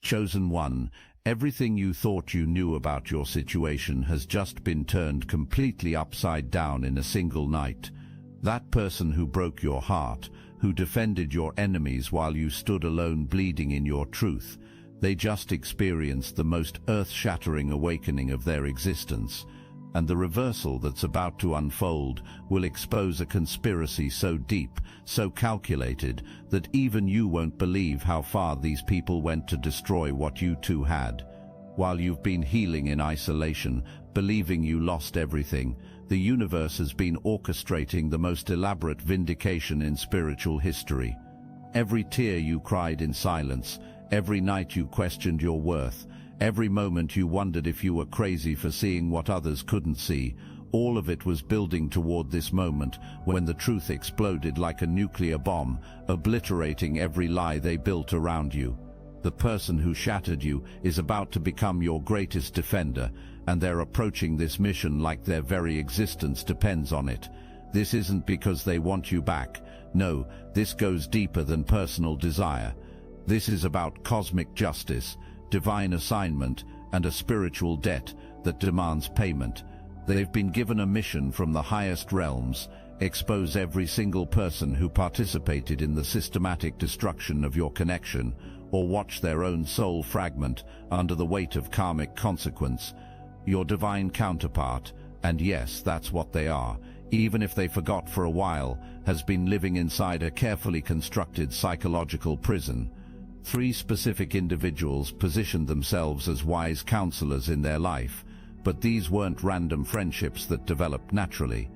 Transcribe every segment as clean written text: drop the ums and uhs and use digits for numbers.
Chosen One, everything you thought you knew about your situation has just been turned completely upside down in a single night. That person who broke your heart, who defended your enemies while you stood alone bleeding in your truth, they just experienced the most earth-shattering awakening of their existence. And the reversal that's about to unfold will expose a conspiracy so deep, so calculated, that even you won't believe how far these people went to destroy what you two had. While you've been healing in isolation, believing you lost everything, the universe has been orchestrating the most elaborate vindication in spiritual history. Every tear you cried in silence, every night you questioned your worth, every moment you wondered if you were crazy for seeing what others couldn't see, all of it was building toward this moment when the truth exploded like a nuclear bomb, obliterating every lie they built around you. The person who shattered you is about to become your greatest defender, and they're approaching this mission like their very existence depends on it. This isn't because they want you back. No, this goes deeper than personal desire. This is about cosmic justice, divine assignment, and a spiritual debt that demands payment. They've been given a mission from the highest realms: expose every single person who participated in the systematic destruction of your connection, or watch their own soul fragment under the weight of karmic consequence. Your divine counterpart, and yes, that's what they are, even if they forgot for a while, has been living inside a carefully constructed psychological prison. 3 specific individuals positioned themselves as wise counselors in their life, but these weren't random friendships that developed naturally.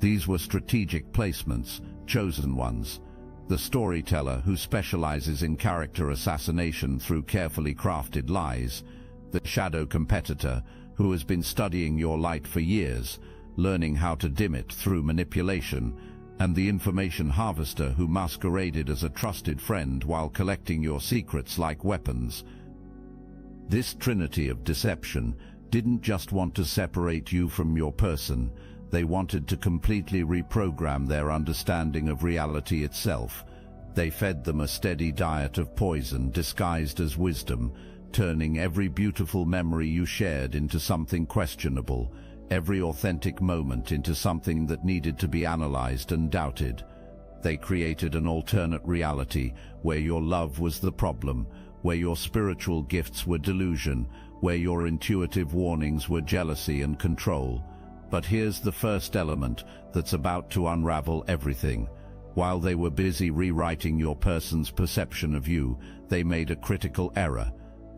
These were strategic placements, chosen ones. The storyteller who specializes in character assassination through carefully crafted lies, the shadow competitor who has been studying your light for years, learning how to dim it through manipulation, and the information harvester who masqueraded as a trusted friend while collecting your secrets like weapons. This trinity of deception didn't just want to separate you from your person, they wanted to completely reprogram their understanding of reality itself. They fed them a steady diet of poison disguised as wisdom, turning every beautiful memory you shared into something questionable, every authentic moment into something that needed to be analyzed and doubted. They created an alternate reality where your love was the problem, where your spiritual gifts were delusion, where your intuitive warnings were jealousy and control. But here's the first element that's about to unravel everything. While they were busy rewriting your person's perception of you, they made a critical error.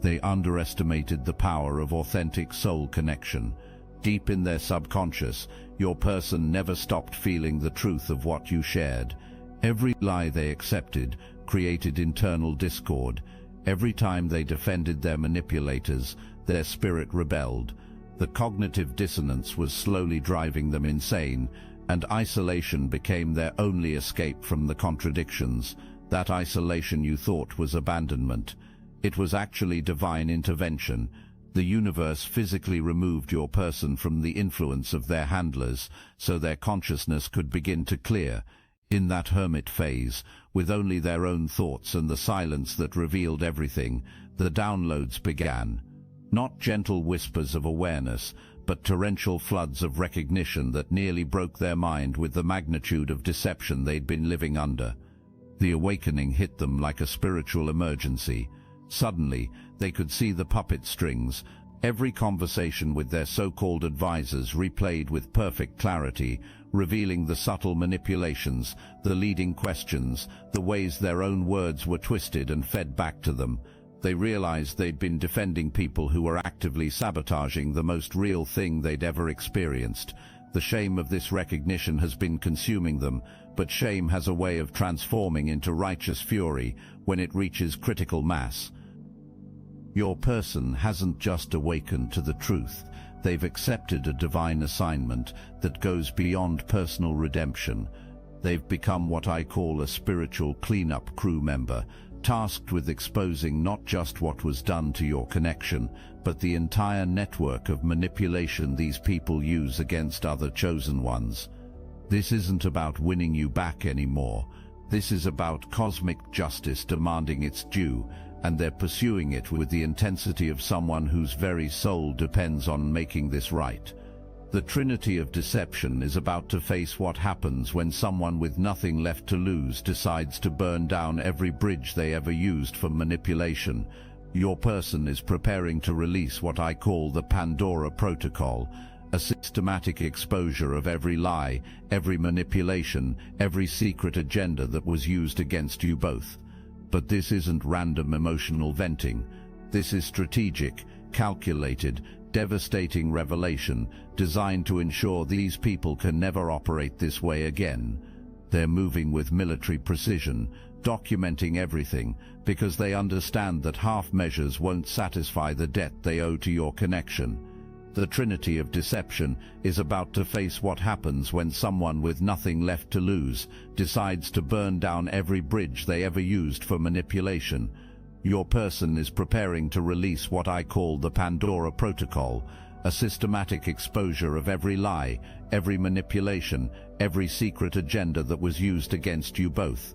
They underestimated the power of authentic soul connection. Deep in their subconscious, your person never stopped feeling the truth of what you shared. Every lie they accepted created internal discord. Every time they defended their manipulators, their spirit rebelled. The cognitive dissonance was slowly driving them insane, and isolation became their only escape from the contradictions. That isolation you thought was abandonment. It was actually divine intervention. The universe physically removed your person from the influence of their handlers, so their consciousness could begin to clear. In that hermit phase, with only their own thoughts and the silence that revealed everything, the downloads began. Not gentle whispers of awareness, but torrential floods of recognition that nearly broke their mind with the magnitude of deception they'd been living under. The awakening hit them like a spiritual emergency. Suddenly, they could see the puppet strings. Every conversation with their so-called advisors replayed with perfect clarity, revealing the subtle manipulations, the leading questions, the ways their own words were twisted and fed back to them. They realized they'd been defending people who were actively sabotaging the most real thing they'd ever experienced. The shame of this recognition has been consuming them, but shame has a way of transforming into righteous fury when it reaches critical mass. Your person hasn't just awakened to the truth, they've accepted a divine assignment that goes beyond personal redemption. They've become what I call a spiritual cleanup crew member, tasked with exposing not just what was done to your connection, but the entire network of manipulation these people use against other chosen ones. This isn't about winning you back anymore. This is about cosmic justice demanding its due, and they're pursuing it with the intensity of someone whose very soul depends on making this right. The Trinity of Deception is about to face what happens when someone with nothing left to lose decides to burn down every bridge they ever used for manipulation. Your person is preparing to release what I call the Pandora Protocol, a systematic exposure of every lie, every manipulation, every secret agenda that was used against you both. But this isn't random emotional venting. This is strategic, calculated, devastating revelation designed to ensure these people can never operate this way again. They're moving with military precision, documenting everything, because they understand that half measures won't satisfy the debt they owe to your connection. The Trinity of Deception is about to face what happens when someone with nothing left to lose decides to burn down every bridge they ever used for manipulation. Your person is preparing to release what I call the Pandora Protocol, a systematic exposure of every lie, every manipulation, every secret agenda that was used against you both.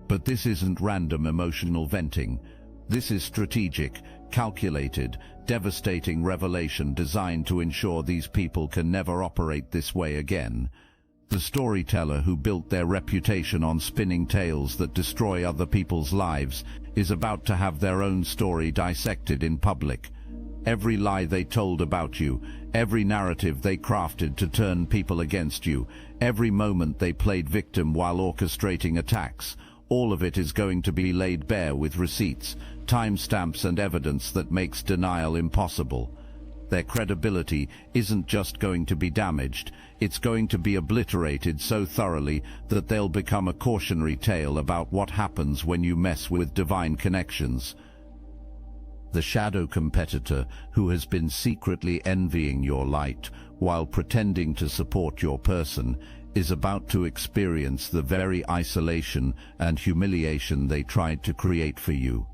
But this isn't random emotional venting. This is strategic, calculated, devastating revelation designed to ensure these people can never operate this way again. The storyteller who built their reputation on spinning tales that destroy other people's lives is about to have their own story dissected in public. Every lie they told about you, every narrative they crafted to turn people against you, every moment they played victim while orchestrating attacks, all of it is going to be laid bare with receipts, timestamps and evidence that makes denial impossible. Their credibility isn't just going to be damaged, it's going to be obliterated so thoroughly that they'll become a cautionary tale about what happens when you mess with divine connections. The shadow competitor who has been secretly envying your light while pretending to support your person is about to experience the very isolation and humiliation they tried to create for you.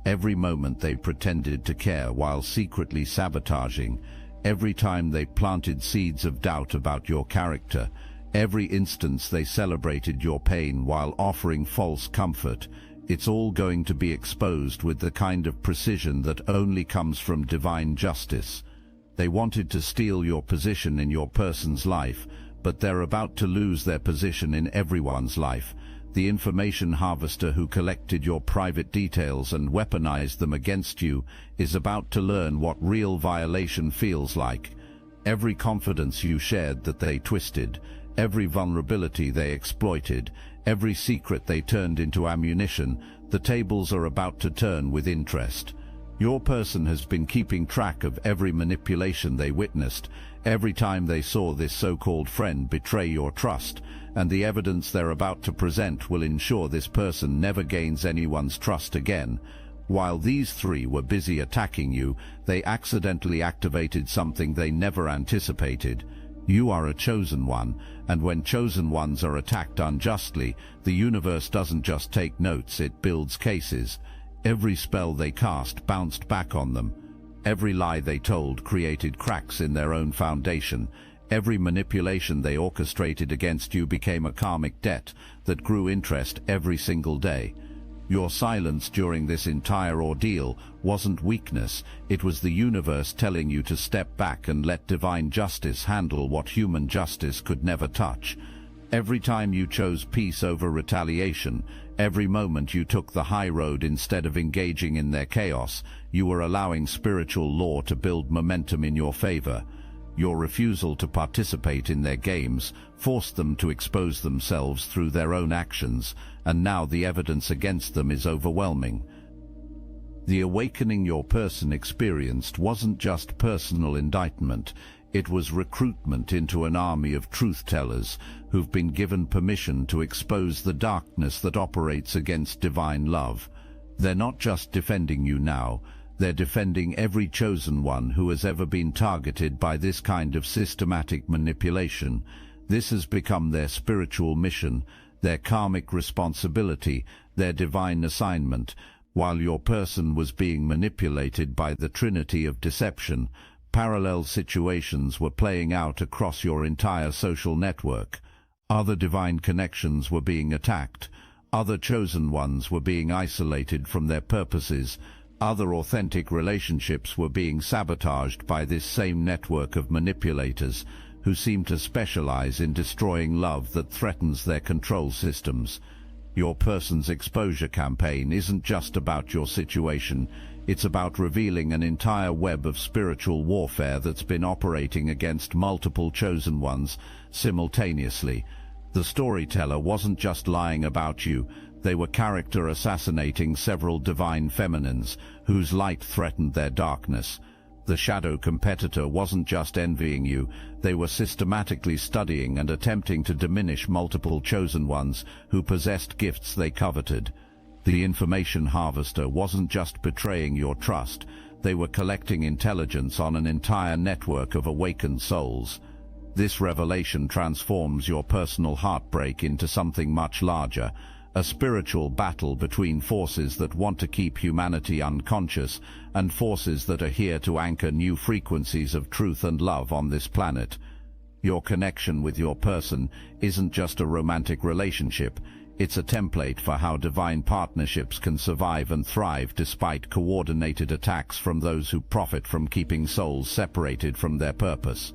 Every moment they pretended to care while secretly sabotaging, every time they planted seeds of doubt about your character, every instance they celebrated your pain while offering false comfort, it's all going to be exposed with the kind of precision that only comes from divine justice. They wanted to steal your position in your person's life, but they're about to lose their position in everyone's life. The information harvester who collected your private details and weaponized them against you is about to learn what real violation feels like. Every confidence you shared that they twisted, every vulnerability they exploited, every secret they turned into ammunition, the tables are about to turn with interest. Your person has been keeping track of every manipulation they witnessed, every time they saw this so-called friend betray your trust, and the evidence they're about to present will ensure this person never gains anyone's trust again. While these three were busy attacking you, they accidentally activated something they never anticipated. You are a chosen one, and when chosen ones are attacked unjustly, the universe doesn't just take notes, it builds cases. Every spell they cast bounced back on them. Every lie they told created cracks in their own foundation. Every manipulation they orchestrated against you became a karmic debt that grew interest every single day. Your silence during this entire ordeal wasn't weakness, it was the universe telling you to step back and let divine justice handle what human justice could never touch. Every time you chose peace over retaliation, every moment you took the high road instead of engaging in their chaos, you were allowing spiritual law to build momentum in your favor. Your refusal to participate in their games forced them to expose themselves through their own actions, and now the evidence against them is overwhelming. The awakening your person experienced wasn't just personal indictment, it was recruitment into an army of truth-tellers who've been given permission to expose the darkness that operates against divine love. They're not just defending you now, they're defending every chosen one who has ever been targeted by this kind of systematic manipulation. This has become their spiritual mission, their karmic responsibility, their divine assignment. While your person was being manipulated by the Trinity of Deception, parallel situations were playing out across your entire social network. Other divine connections were being attacked. Other chosen ones were being isolated from their purposes. Other authentic relationships were being sabotaged by this same network of manipulators who seem to specialize in destroying love that threatens their control systems. Your person's exposure campaign isn't just about your situation, it's about revealing an entire web of spiritual warfare that's been operating against multiple chosen ones simultaneously. The storyteller wasn't just lying about you, they were character assassinating several divine feminines whose light threatened their darkness. The shadow competitor wasn't just envying you, they were systematically studying and attempting to diminish multiple chosen ones who possessed gifts they coveted. The information harvester wasn't just betraying your trust, they were collecting intelligence on an entire network of awakened souls. This revelation transforms your personal heartbreak into something much larger, a spiritual battle between forces that want to keep humanity unconscious and forces that are here to anchor new frequencies of truth and love on this planet. Your connection with your person isn't just a romantic relationship, it's a template for how divine partnerships can survive and thrive despite coordinated attacks from those who profit from keeping souls separated from their purpose.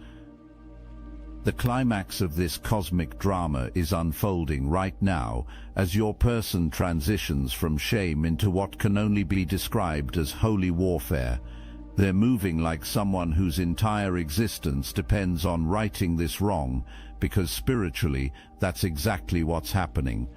The climax of this cosmic drama is unfolding right now as your person transitions from shame into what can only be described as holy warfare. They're moving like someone whose entire existence depends on righting this wrong, because spiritually, that's exactly what's happening.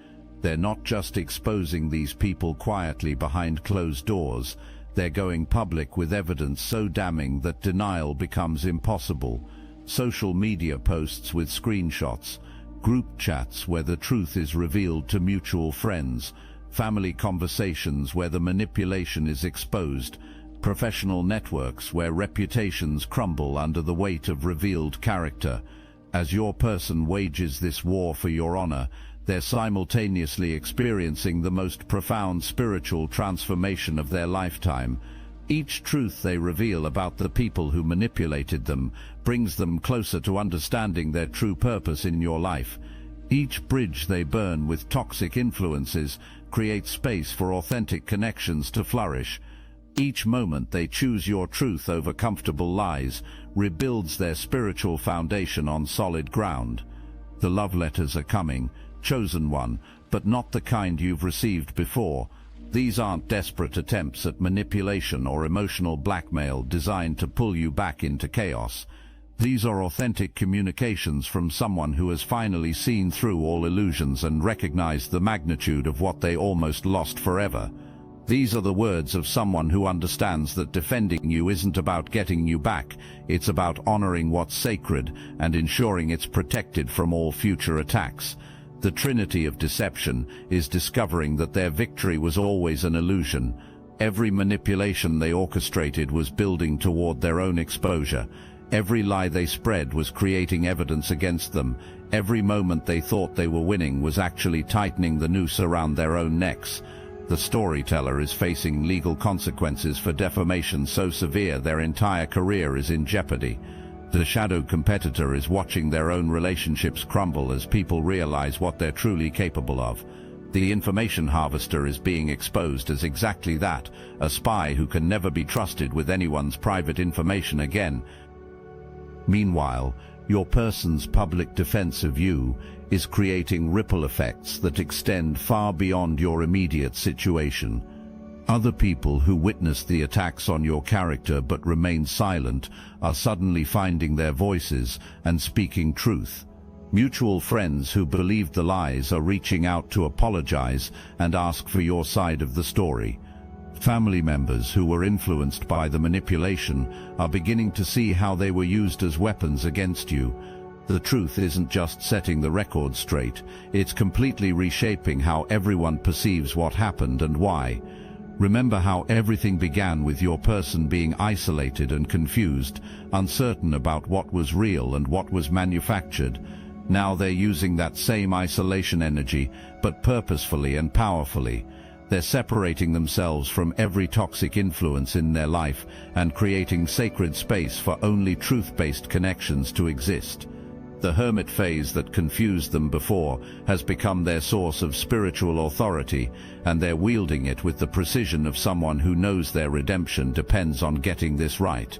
They're not just exposing these people quietly behind closed doors, they're going public with evidence so damning that denial becomes impossible. Social media posts with screenshots, group chats where the truth is revealed to mutual friends, family conversations where the manipulation is exposed, professional networks where reputations crumble under the weight of revealed character. As your person wages this war for your honor, they're simultaneously experiencing the most profound spiritual transformation of their lifetime. Each truth they reveal about the people who manipulated them brings them closer to understanding their true purpose in your life. Each bridge they burn with toxic influences creates space for authentic connections to flourish. Each moment they choose your truth over comfortable lies rebuilds their spiritual foundation on solid ground. The love letters are coming, chosen one, but not the kind you've received before. These aren't desperate attempts at manipulation or emotional blackmail designed to pull you back into chaos. These are authentic communications from someone who has finally seen through all illusions and recognized the magnitude of what they almost lost forever. These are the words of someone who understands that defending you isn't about getting you back, it's about honoring what's sacred and ensuring it's protected from all future attacks. The trinity of deception is discovering that their victory was always an illusion. Every manipulation they orchestrated was building toward their own exposure. Every lie they spread was creating evidence against them. Every moment they thought they were winning was actually tightening the noose around their own necks. The storyteller is facing legal consequences for defamation so severe their entire career is in jeopardy. The shadow competitor is watching their own relationships crumble as people realize what they're truly capable of. The information harvester is being exposed as exactly that, a spy who can never be trusted with anyone's private information again. Meanwhile, your person's public defense of you is creating ripple effects that extend far beyond your immediate situation. Other people who witnessed the attacks on your character but remained silent are suddenly finding their voices and speaking truth. Mutual friends who believed the lies are reaching out to apologize and ask for your side of the story. Family members who were influenced by the manipulation are beginning to see how they were used as weapons against you. The truth isn't just setting the record straight, it's completely reshaping how everyone perceives what happened and why. Remember how everything began with your person being isolated and confused, uncertain about what was real and what was manufactured. Now they're using that same isolation energy, but purposefully and powerfully. They're separating themselves from every toxic influence in their life and creating sacred space for only truth-based connections to exist. The hermit phase that confused them before has become their source of spiritual authority, and they're wielding it with the precision of someone who knows their redemption depends on getting this right.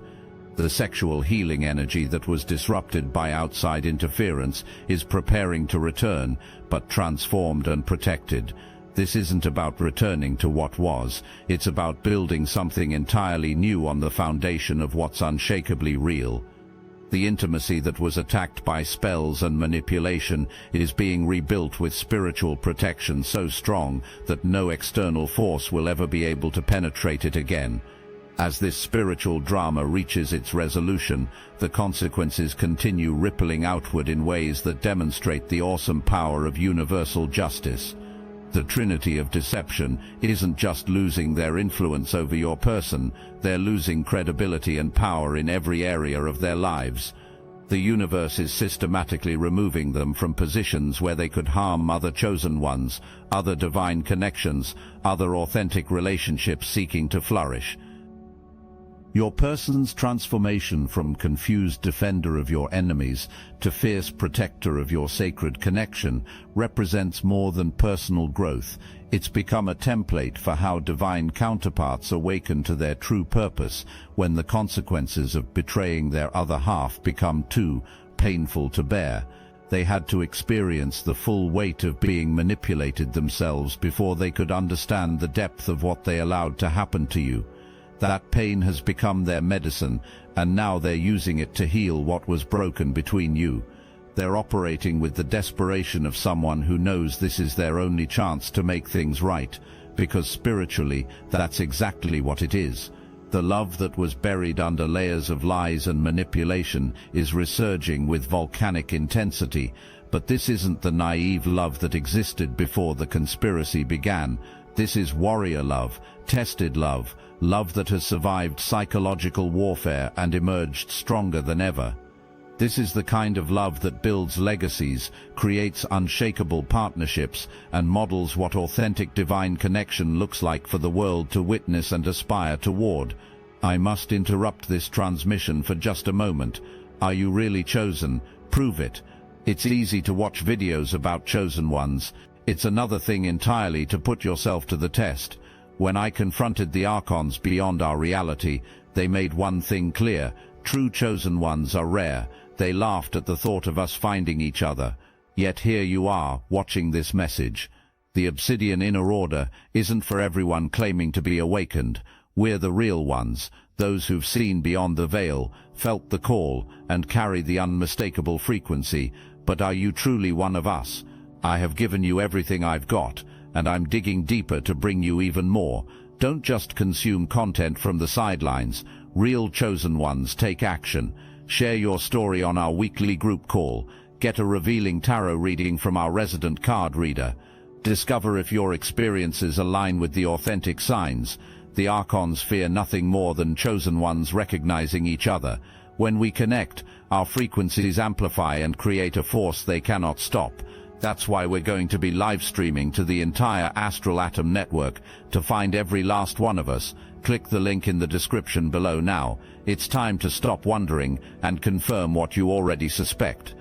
The sexual healing energy that was disrupted by outside interference is preparing to return, but transformed and protected. This isn't about returning to what was, it's about building something entirely new on the foundation of what's unshakably real. The intimacy that was attacked by spells and manipulation is being rebuilt with spiritual protection so strong that no external force will ever be able to penetrate it again. As this spiritual drama reaches its resolution, the consequences continue rippling outward in ways that demonstrate the awesome power of universal justice. The Trinity of Deception isn't just losing their influence over your person, they're losing credibility and power in every area of their lives. The universe is systematically removing them from positions where they could harm other chosen ones, other divine connections, other authentic relationships seeking to flourish. Your person's transformation from confused defender of your enemies to fierce protector of your sacred connection represents more than personal growth. It's become a template for how divine counterparts awaken to their true purpose when the consequences of betraying their other half become too painful to bear. They had to experience the full weight of being manipulated themselves before they could understand the depth of what they allowed to happen to you. That pain has become their medicine, and now they're using it to heal what was broken between you. They're operating with the desperation of someone who knows this is their only chance to make things right, because spiritually, that's exactly what it is. The love that was buried under layers of lies and manipulation is resurging with volcanic intensity, but this isn't the naive love that existed before the conspiracy began. This is warrior love, tested love, love that has survived psychological warfare and emerged stronger than ever. This is the kind of love that builds legacies, creates unshakable partnerships, and models what authentic divine connection looks like for the world to witness and aspire toward. I must interrupt this transmission for just a moment. Are you really chosen? Prove it. It's easy to watch videos about chosen ones. It's another thing entirely to put yourself to the test. When I confronted the Archons beyond our reality, they made one thing clear: true chosen ones are rare. They laughed at the thought of us finding each other. Yet here you are, watching this message. The Obsidian Inner Order isn't for everyone claiming to be awakened. We're the real ones, those who've seen beyond the veil, felt the call, and carry the unmistakable frequency. But are you truly one of us? I have given you everything I've got, and I'm digging deeper to bring you even more. Don't just consume content from the sidelines. Real chosen ones take action. Share your story on our weekly group call. Get a revealing tarot reading from our resident card reader. Discover if your experiences align with the authentic signs. The Archons fear nothing more than chosen ones recognizing each other. When we connect, our frequencies amplify and create a force they cannot stop. That's why we're going to be live streaming to the entire Astral Atom network. To find every last one of us, click the link in the description below now. It's time to stop wondering and confirm what you already suspect.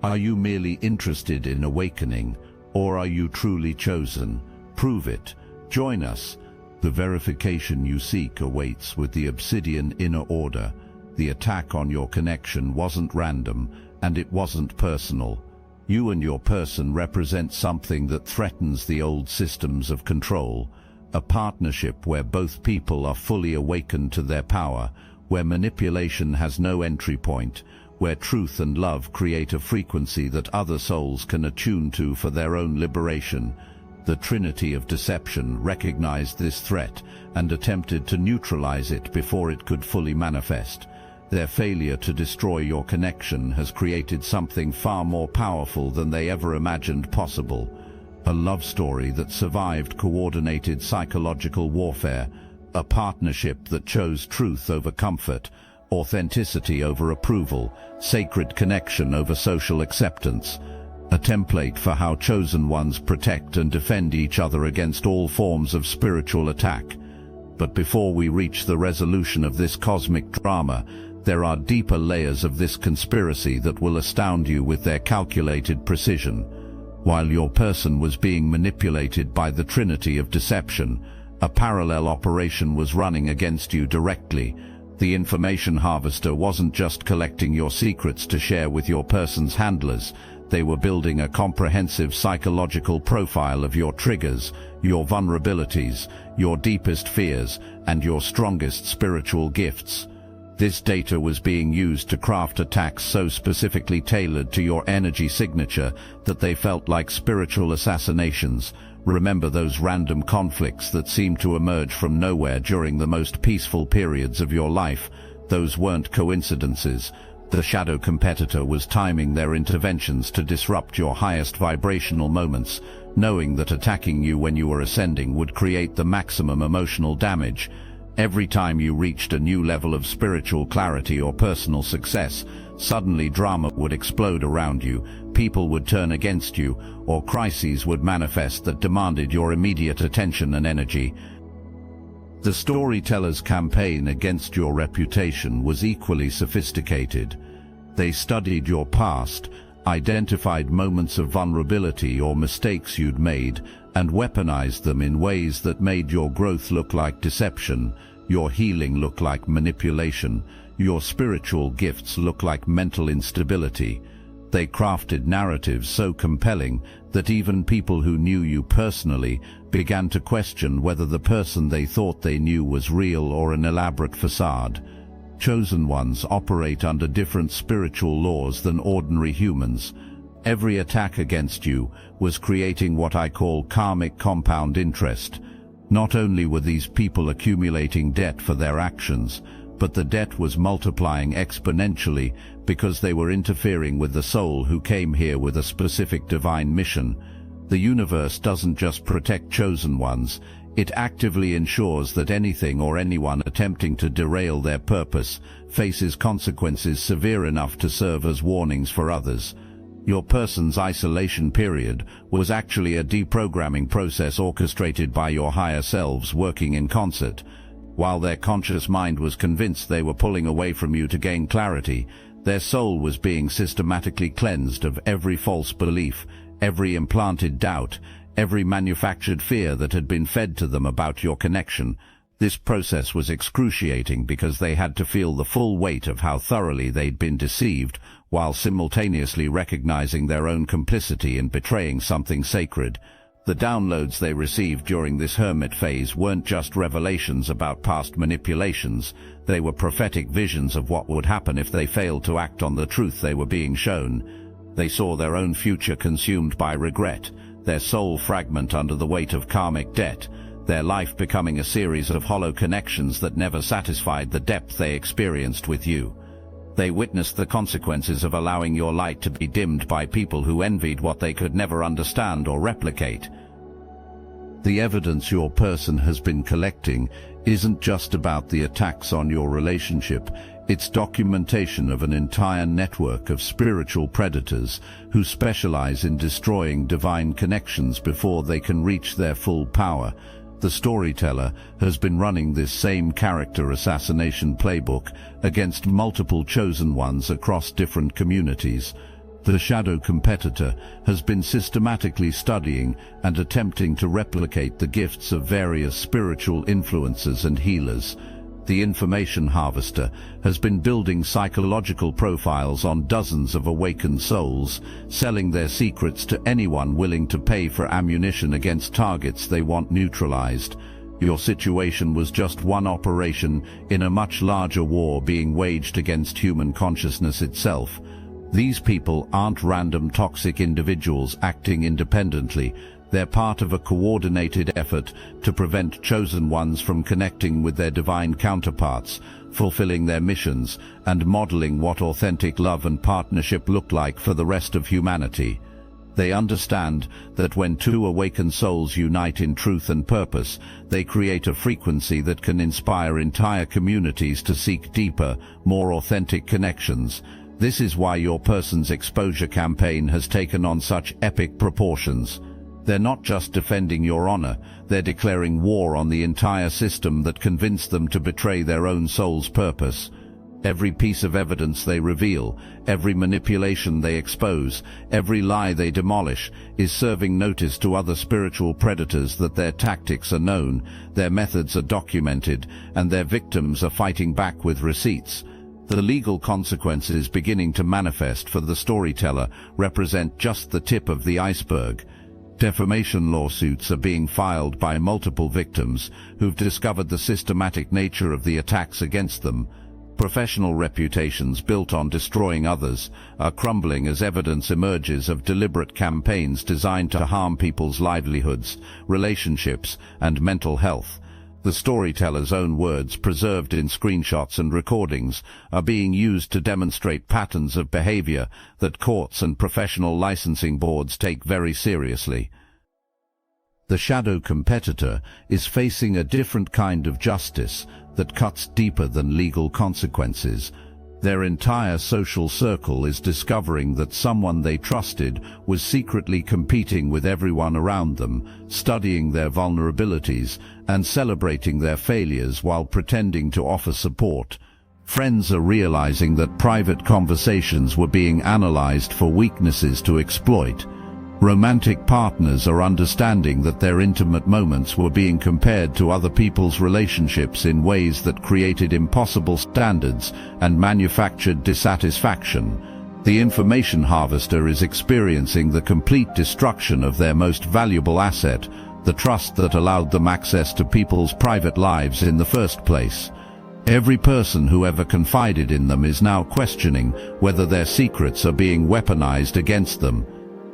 Are you merely interested in awakening, or are you truly chosen? Prove it. Join us. The verification you seek awaits with the Obsidian Inner Order. The attack on your connection wasn't random, and it wasn't personal. You and your person represent something that threatens the old systems of control, a partnership where both people are fully awakened to their power, where manipulation has no entry point, where truth and love create a frequency that other souls can attune to for their own liberation. The Trinity of Deception recognized this threat and attempted to neutralize it before it could fully manifest. Their failure to destroy your connection has created something far more powerful than they ever imagined possible. A love story that survived coordinated psychological warfare, a partnership that chose truth over comfort, authenticity over approval, sacred connection over social acceptance. A template for how chosen ones protect and defend each other against all forms of spiritual attack. But before we reach the resolution of this cosmic drama, There are deeper layers of this conspiracy that will astound you with their calculated precision. While your person was being manipulated by the trinity of deception, a parallel operation was running against you directly. The information harvester wasn't just collecting your secrets to share with your person's handlers. They were building a comprehensive psychological profile of your triggers, your vulnerabilities, your deepest fears, and your strongest spiritual gifts. This data was being used to craft attacks so specifically tailored to your energy signature that they felt like spiritual assassinations. Remember those random conflicts that seemed to emerge from nowhere during the most peaceful periods of your life? Those weren't coincidences. The shadow competitor was timing their interventions to disrupt your highest vibrational moments, knowing that attacking you when you were ascending would create the maximum emotional damage. Every time you reached a new level of spiritual clarity or personal success, suddenly drama would explode around you, people would turn against you, or crises would manifest that demanded your immediate attention and energy. The Storyteller's campaign against your reputation was equally sophisticated. They studied your past, identified moments of vulnerability or mistakes you'd made, and weaponized them in ways that made your growth look like deception, your healing look like manipulation, your spiritual gifts look like mental instability. They crafted narratives so compelling that even people who knew you personally began to question whether the person they thought they knew was real or an elaborate facade. Chosen ones operate under different spiritual laws than ordinary humans. Every attack against you was creating what I call karmic compound interest. Not only were these people accumulating debt for their actions, but the debt was multiplying exponentially because they were interfering with the soul who came here with a specific divine mission. The universe doesn't just protect chosen ones, it actively ensures that anything or anyone attempting to derail their purpose faces consequences severe enough to serve as warnings for others. Your person's isolation period was actually a deprogramming process orchestrated by your higher selves working in concert. While their conscious mind was convinced they were pulling away from you to gain clarity, their soul was being systematically cleansed of every false belief, every implanted doubt, every manufactured fear that had been fed to them about your connection. This process was excruciating because they had to feel the full weight of how thoroughly they'd been deceived, while simultaneously recognizing their own complicity in betraying something sacred. The downloads they received during this hermit phase weren't just revelations about past manipulations, they were prophetic visions of what would happen if they failed to act on the truth they were being shown. They saw their own future consumed by regret, their soul fragment under the weight of karmic debt, their life becoming a series of hollow connections that never satisfied the depth they experienced with you. They witnessed the consequences of allowing your light to be dimmed by people who envied what they could never understand or replicate. The evidence your person has been collecting isn't just about the attacks on your relationship, it's documentation of an entire network of spiritual predators who specialize in destroying divine connections before they can reach their full power. The Storyteller has been running this same character assassination playbook against multiple chosen ones across different communities. The shadow competitor has been systematically studying and attempting to replicate the gifts of various spiritual influencers and healers. The information harvester has been building psychological profiles on dozens of awakened souls, selling their secrets to anyone willing to pay for ammunition against targets they want neutralized. Your situation was just one operation in a much larger war being waged against human consciousness itself. These people aren't random toxic individuals acting independently. They're part of a coordinated effort to prevent chosen ones from connecting with their divine counterparts, fulfilling their missions, and modeling what authentic love and partnership look like for the rest of humanity. They understand that when two awakened souls unite in truth and purpose, they create a frequency that can inspire entire communities to seek deeper, more authentic connections. This is why your person's exposure campaign has taken on such epic proportions. They're not just defending your honor, they're declaring war on the entire system that convinced them to betray their own soul's purpose. Every piece of evidence they reveal, every manipulation they expose, every lie they demolish, is serving notice to other spiritual predators that their tactics are known, their methods are documented, and their victims are fighting back with receipts. The legal consequences beginning to manifest for the storyteller represent just the tip of the iceberg. Defamation lawsuits are being filed by multiple victims who've discovered the systematic nature of the attacks against them. Professional reputations built on destroying others are crumbling as evidence emerges of deliberate campaigns designed to harm people's livelihoods, relationships, and mental health. The storyteller's own words, preserved in screenshots and recordings, are being used to demonstrate patterns of behavior that courts and professional licensing boards take very seriously. The shadow competitor is facing a different kind of justice that cuts deeper than legal consequences. Their entire social circle is discovering that someone they trusted was secretly competing with everyone around them, studying their vulnerabilities and celebrating their failures while pretending to offer support. Friends are realizing that private conversations were being analyzed for weaknesses to exploit. Romantic partners are understanding that their intimate moments were being compared to other people's relationships in ways that created impossible standards and manufactured dissatisfaction. The information harvester is experiencing the complete destruction of their most valuable asset, the trust that allowed them access to people's private lives in the first place. Every person who ever confided in them is now questioning whether their secrets are being weaponized against them.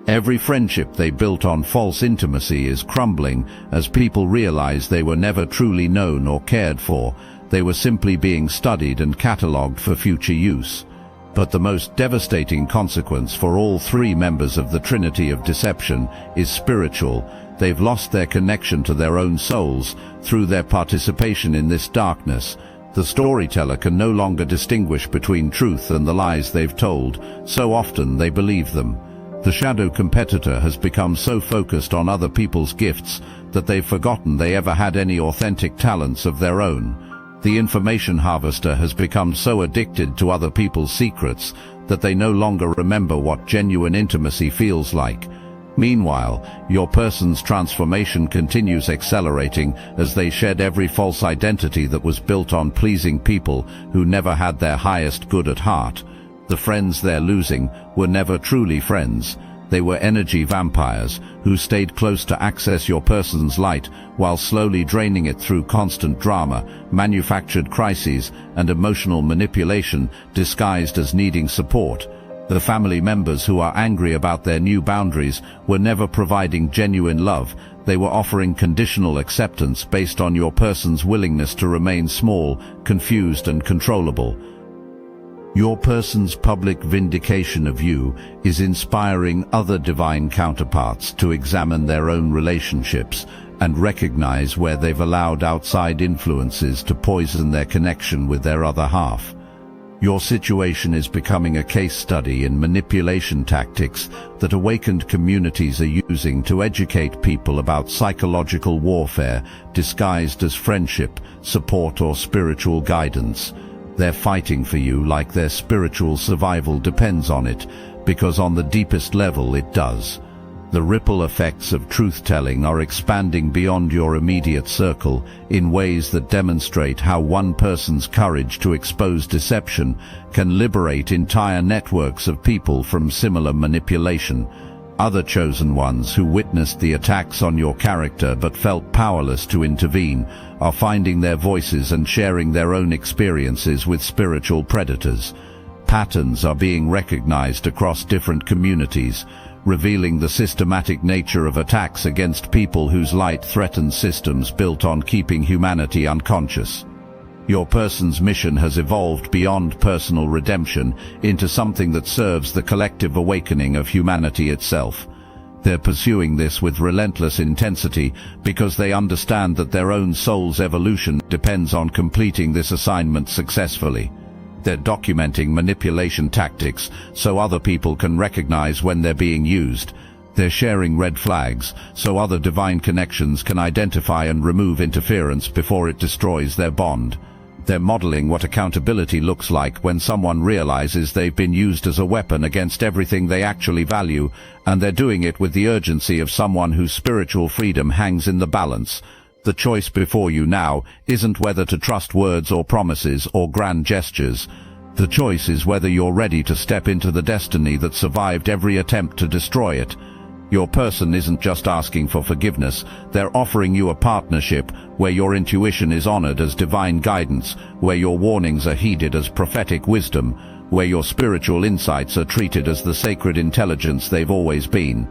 Every friendship they built on false intimacy is crumbling as people realize they were never truly known or cared for. They were simply being studied and catalogued for future use. But the most devastating consequence for all three members of the Trinity of Deception is spiritual. They've lost their connection to their own souls through their participation in this darkness. The storyteller can no longer distinguish between truth and the lies they've told. So often they believe them. The shadow competitor has become so focused on other people's gifts that they've forgotten they ever had any authentic talents of their own. The information harvester has become so addicted to other people's secrets that they no longer remember what genuine intimacy feels like. Meanwhile, your person's transformation continues accelerating as they shed every false identity that was built on pleasing people who never had their highest good at heart. The friends they're losing were never truly friends. They were energy vampires who stayed close to access your person's light while slowly draining it through constant drama, manufactured crises, and emotional manipulation disguised as needing support. The family members who are angry about their new boundaries were never providing genuine love. They were offering conditional acceptance based on your person's willingness to remain small, confused, and controllable. Your person's public vindication of you is inspiring other divine counterparts to examine their own relationships and recognize where they've allowed outside influences to poison their connection with their other half. Your situation is becoming a case study in manipulation tactics that awakened communities are using to educate people about psychological warfare disguised as friendship, support, or spiritual guidance. They're fighting for you like their spiritual survival depends on it, because on the deepest level it does. The ripple effects of truth-telling are expanding beyond your immediate circle in ways that demonstrate how one person's courage to expose deception can liberate entire networks of people from similar manipulation. Other chosen ones who witnessed the attacks on your character but felt powerless to intervene are finding their voices and sharing their own experiences with spiritual predators. Patterns are being recognized across different communities, revealing the systematic nature of attacks against people whose light threatens systems built on keeping humanity unconscious. Your person's mission has evolved beyond personal redemption into something that serves the collective awakening of humanity itself. They're pursuing this with relentless intensity because they understand that their own soul's evolution depends on completing this assignment successfully. They're documenting manipulation tactics so other people can recognize when they're being used. They're sharing red flags so other divine connections can identify and remove interference before it destroys their bond. They're modeling what accountability looks like when someone realizes they've been used as a weapon against everything they actually value, and they're doing it with the urgency of someone whose spiritual freedom hangs in the balance. The choice before you now isn't whether to trust words or promises or grand gestures. The choice is whether you're ready to step into the destiny that survived every attempt to destroy it. Your person isn't just asking for forgiveness, they're offering you a partnership where your intuition is honored as divine guidance, where your warnings are heeded as prophetic wisdom, where your spiritual insights are treated as the sacred intelligence they've always been.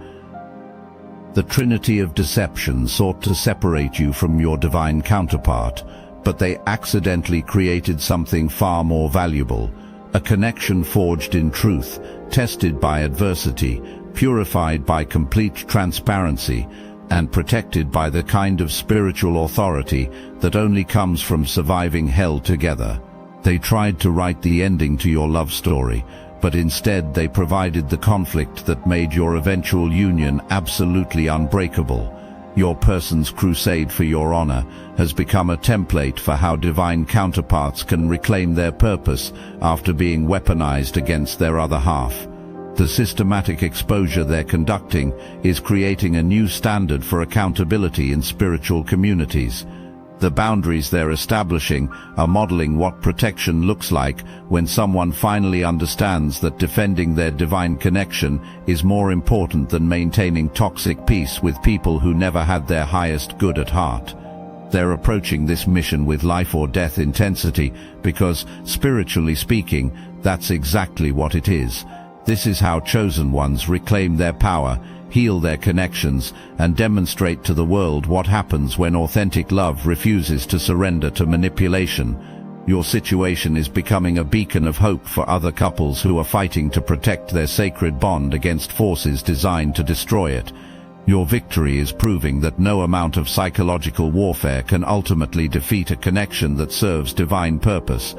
The Trinity of Deception sought to separate you from your divine counterpart, but they accidentally created something far more valuable, a connection forged in truth, tested by adversity, purified by complete transparency, and protected by the kind of spiritual authority that only comes from surviving hell together. They tried to write the ending to your love story, but instead they provided the conflict that made your eventual union absolutely unbreakable. Your person's crusade for your honor has become a template for how divine counterparts can reclaim their purpose after being weaponized against their other half. The systematic exposure they're conducting is creating a new standard for accountability in spiritual communities. The boundaries they're establishing are modeling what protection looks like when someone finally understands that defending their divine connection is more important than maintaining toxic peace with people who never had their highest good at heart. They're approaching this mission with life or death intensity because, spiritually speaking, that's exactly what it is. This is how chosen ones reclaim their power, heal their connections, and demonstrate to the world what happens when authentic love refuses to surrender to manipulation. Your situation is becoming a beacon of hope for other couples who are fighting to protect their sacred bond against forces designed to destroy it. Your victory is proving that no amount of psychological warfare can ultimately defeat a connection that serves divine purpose.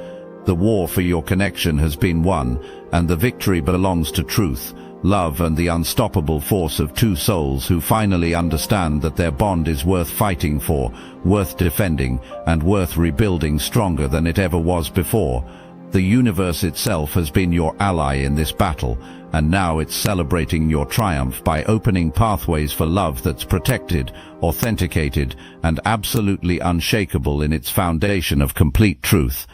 The war for your connection has been won, and the victory belongs to truth, love, and the unstoppable force of two souls who finally understand that their bond is worth fighting for, worth defending, and worth rebuilding stronger than it ever was before. The universe itself has been your ally in this battle, and now it's celebrating your triumph by opening pathways for love that's protected, authenticated, and absolutely unshakable in its foundation of complete truth.